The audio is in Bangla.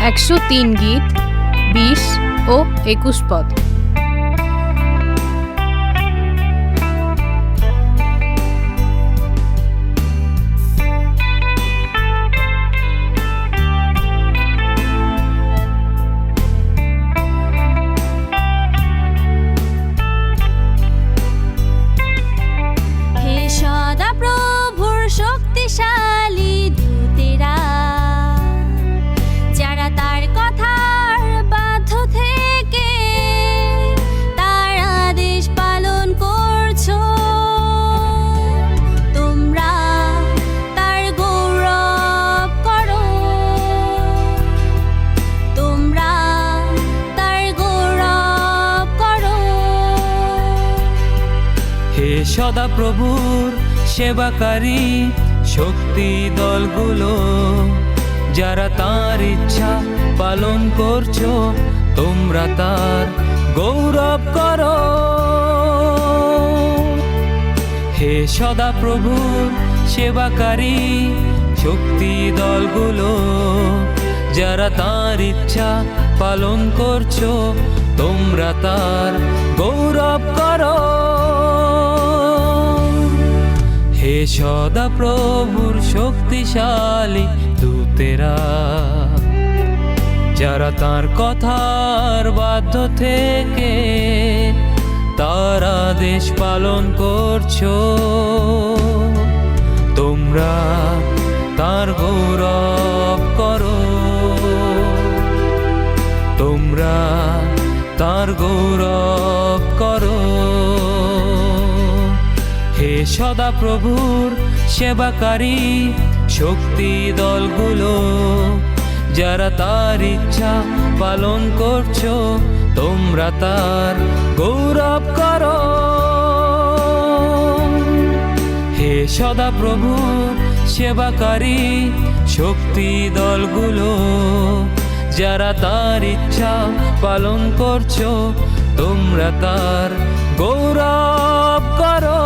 103 গীত, 20 ও 21 পদ। শক্তিশালী দূতেরা যারা তার কথার বাধ্য থেকে তার আদেশ পালন করছো, তোমরা তার গৌরব করো, তোমরা তার গৌরব করো। হে সদা প্রভুর সেবাকারী শক্তি দলগুলো, যারা তার ইচ্ছা পালন করছো, তোমরা তার গৌরব করো। হে সদা প্রভুর সেবাকারী শক্তি দলগুলো, যারা তার ইচ্ছা পালন করছো, তোমরা তার গৌরব করো। হে সদা প্রভুর শক্তিশালী দূতেরা, যারা তার কথার বাধ্য থেকে তার আদেশ পালন করছো, তোমরা তার গৌরব করো, তোমরা তার গৌরব করো। হে সদা প্রভুর সেবাকারী শক্তি দলগুলো, যারা তার ইচ্ছা পালন করছো, তোমরা তার গৌরব করো। হে সদা প্রভুর সেবাকারী শক্তি দলগুলো, যারা তার ইচ্ছা পালন করছো, তোমরা তার গৌরব করো।